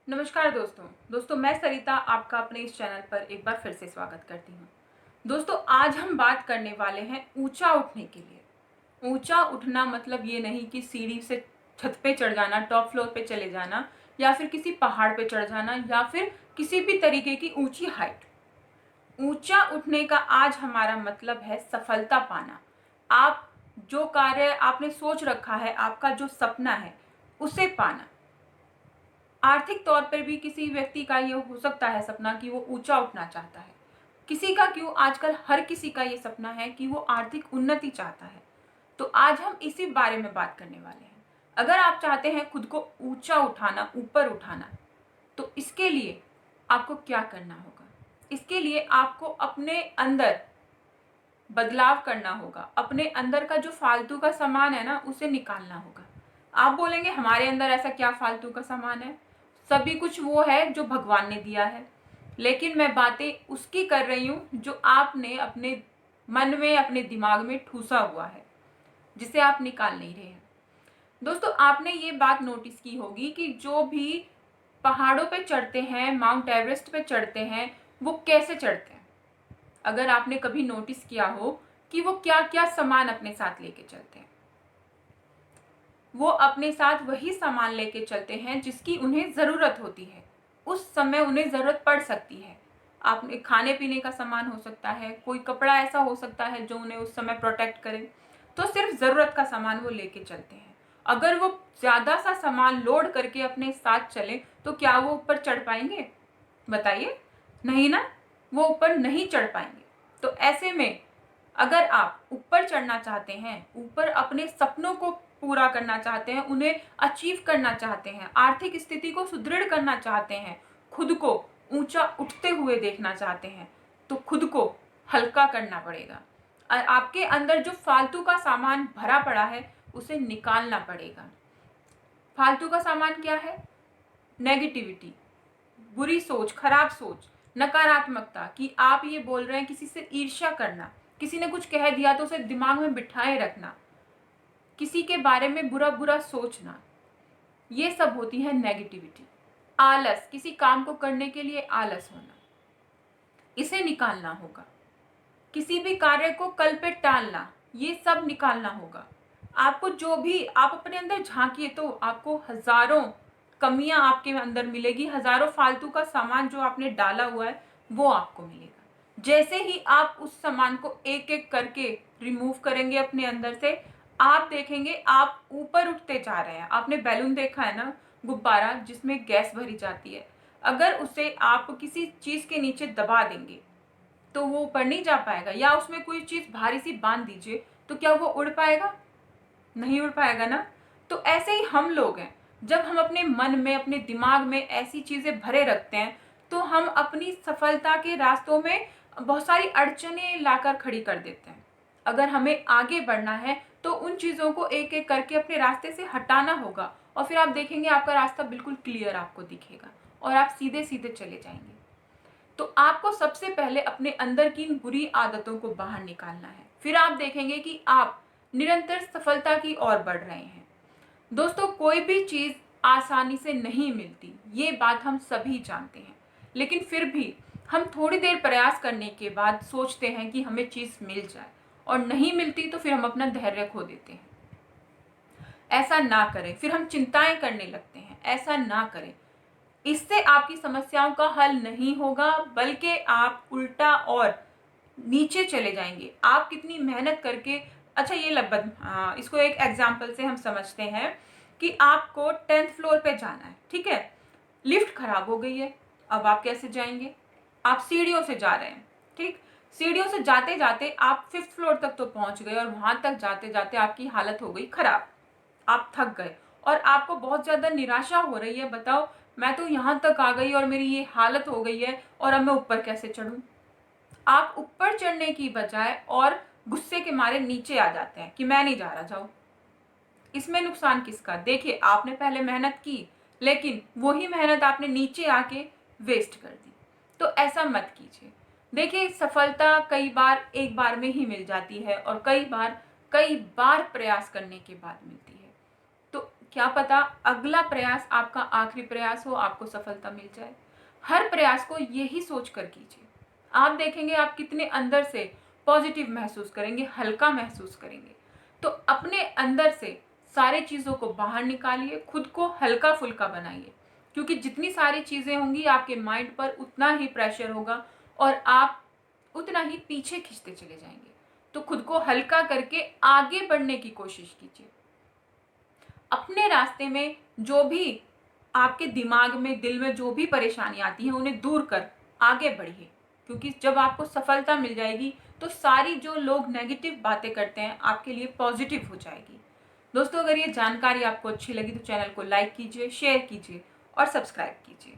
नमस्कार दोस्तों मैं सरिता आपका अपने इस चैनल पर एक बार फिर से स्वागत करती हूँ। दोस्तों आज हम बात करने वाले हैं ऊंचा उठने के लिए। ऊंचा उठना मतलब ये नहीं कि सीढ़ी से छत पे चढ़ जाना, टॉप फ्लोर पे चले जाना, या फिर किसी पहाड़ पे चढ़ जाना, या फिर किसी भी तरीके की ऊंची हाइट। ऊंचा उठने का आज हमारा मतलब है सफलता पाना। आप जो कार्य आपने सोच रखा है, आपका जो सपना है, उसे पाना। आर्थिक तौर पर भी किसी व्यक्ति का ये हो सकता है सपना कि वो ऊंचा उठना चाहता है। किसी का क्यों, आजकल हर किसी का ये सपना है कि वो आर्थिक उन्नति चाहता है। तो आज हम इसी बारे में बात करने वाले हैं। अगर आप चाहते हैं खुद को ऊंचा उठाना, ऊपर उठाना, तो इसके लिए आपको क्या करना होगा? इसके लिए आपको अपने अंदर बदलाव करना होगा। अपने अंदर का जो फालतू का सामान है ना, उसे निकालना होगा। आप बोलेंगे हमारे अंदर ऐसा क्या फालतू का सामान है? सभी कुछ वो है जो भगवान ने दिया है, लेकिन मैं बातें उसकी कर रही हूँ जो आपने अपने मन में, अपने दिमाग में ठूसा हुआ है, जिसे आप निकाल नहीं रहे हैं। दोस्तों आपने ये बात नोटिस की होगी कि जो भी पहाड़ों पे चढ़ते हैं, माउंट एवरेस्ट पे चढ़ते हैं, वो कैसे चढ़ते हैं? अगर आपने कभी नोटिस किया हो कि वो क्या क्या सामान अपने साथ लेके चलते हैं। वो अपने साथ वही सामान लेके चलते हैं जिसकी उन्हें ज़रूरत होती है। उस समय उन्हें ज़रूरत पड़ सकती है। आपने खाने पीने का सामान हो सकता है, कोई कपड़ा ऐसा हो सकता है जो उन्हें उस समय प्रोटेक्ट करे। तो सिर्फ ज़रूरत का सामान वो लेके चलते हैं। अगर वो ज़्यादा सा सामान लोड करके अपने साथ चले तो क्या वो ऊपर चढ़ पाएंगे? बताइए, नहीं ना, वो ऊपर नहीं चढ़ पाएंगे। तो ऐसे में अगर आप ऊपर चढ़ना चाहते हैं, ऊपर अपने सपनों को पूरा करना चाहते हैं, उन्हें अचीव करना चाहते हैं, आर्थिक स्थिति को सुदृढ़ करना चाहते हैं, खुद को ऊंचा उठते हुए देखना चाहते हैं, तो खुद को हल्का करना पड़ेगा। और आपके अंदर जो फालतू का सामान भरा पड़ा है, उसे निकालना पड़ेगा। फालतू का सामान क्या है? नेगेटिविटी, बुरी सोच, खराब सोच, नकारात्मकता, कि आप ये बोल रहे हैं, किसी से ईर्ष्या करना, किसी ने कुछ कह दिया तो उसे दिमाग में बिठाए रखना, किसी के बारे में बुरा बुरा सोचना, ये सब होती है नेगेटिविटी। आलस, किसी काम को करने के लिए आलस होना, इसे निकालना होगा। किसी भी कार्य को कल पे टालना, ये सब निकालना होगा। आपको जो भी, आप अपने अंदर झांकिए तो आपको हजारों कमियां आपके अंदर मिलेगी, हजारों फालतू का सामान जो आपने डाला हुआ है वो आपको मिलेगा। जैसे ही आप उस सामान को एक एक करके रिमूव करेंगे अपने अंदर से, आप देखेंगे आप ऊपर उठते जा रहे हैं। आपने बैलून देखा है ना, गुब्बारा जिसमें गैस भरी जाती है, अगर उसे आप किसी चीज के नीचे दबा देंगे तो वो ऊपर नहीं जा पाएगा। या उसमें कोई चीज भारी सी बांध दीजिए तो क्या वो उड़ पाएगा? नहीं उड़ पाएगा ना। तो ऐसे ही हम लोग हैं, जब हम अपने मन में, अपने दिमाग में ऐसी चीजें भरे रखते हैं तो हम अपनी सफलता के रास्तों में बहुत सारी अड़चनें लाकर खड़ी कर देते हैं। अगर हमें आगे बढ़ना है तो उन चीजों को एक एक करके अपने रास्ते से हटाना होगा, और फिर आप देखेंगे आपका रास्ता बिल्कुल क्लियर आपको दिखेगा और आप सीधे सीधे चले जाएंगे। तो आपको सबसे पहले अपने अंदर की इन बुरी आदतों को बाहर निकालना है। फिर आप देखेंगे कि आप निरंतर सफलता की ओर बढ़ रहे हैं। दोस्तों कोई भी चीज आसानी से नहीं मिलती, ये बात हम सभी जानते हैं, लेकिन फिर भी हम थोड़ी देर प्रयास करने के बाद सोचते हैं कि हमें चीज मिल जाए, और नहीं मिलती तो फिर हम अपना धैर्य खो देते हैं। ऐसा ना करें, फिर हम चिंताएं करने लगते हैं। ऐसा ना करें, इससे आपकी समस्याओं का हल नहीं होगा, बल्कि आप उल्टा और नीचे चले जाएंगे। आप कितनी मेहनत करके, अच्छा ये लगभग, इसको एक एग्जांपल से हम समझते हैं कि आपको 10th फ्लोर पे जाना है, ठीक है, लिफ्ट खराब हो गई है, अब आप कैसे जाएंगे? आप सीढ़ियों से जा रहे हैं, ठीक, सीढ़ियों से जाते जाते आप 5th फ्लोर तक तो पहुंच गए, और वहां तक जाते जाते आपकी हालत हो गई खराब, आप थक गए और आपको बहुत ज्यादा निराशा हो रही है। बताओ, मैं तो यहां तक आ गई और मेरी ये हालत हो गई है, और अब मैं ऊपर कैसे चढ़ूं? आप ऊपर चढ़ने की बजाय और गुस्से के मारे नीचे आ जाते हैं कि मैं नहीं जा रहा, जाओ। इसमें नुकसान किसका? देखिए, आपने पहले मेहनत की, लेकिन वही मेहनत आपने नीचे आके वेस्ट कर दी। तो ऐसा मत कीजिए। देखिए, सफलता कई बार एक बार में ही मिल जाती है, और कई बार प्रयास करने के बाद मिलती है। तो क्या पता अगला प्रयास आपका आखिरी प्रयास हो, आपको सफलता मिल जाए। हर प्रयास को यही सोच कर कीजिए। आप देखेंगे आप कितने अंदर से पॉजिटिव महसूस करेंगे, हल्का महसूस करेंगे। तो अपने अंदर से सारी चीज़ों को बाहर निकालिए, खुद को हल्का फुल्का बनाइए, क्योंकि जितनी सारी चीज़ें होंगी आपके माइंड पर उतना ही प्रेशर होगा और आप उतना ही पीछे खींचते चले जाएंगे। तो खुद को हल्का करके आगे बढ़ने की कोशिश कीजिए। अपने रास्ते में जो भी आपके दिमाग में, दिल में जो भी परेशानी आती है, उन्हें दूर कर आगे बढ़िए, क्योंकि जब आपको सफलता मिल जाएगी तो सारी जो लोग नेगेटिव बातें करते हैं आपके लिए पॉजिटिव हो जाएगी। दोस्तों, अगर ये जानकारी आपको अच्छी लगी तो चैनल को लाइक कीजिए, शेयर कीजिए और सब्सक्राइब कीजिए।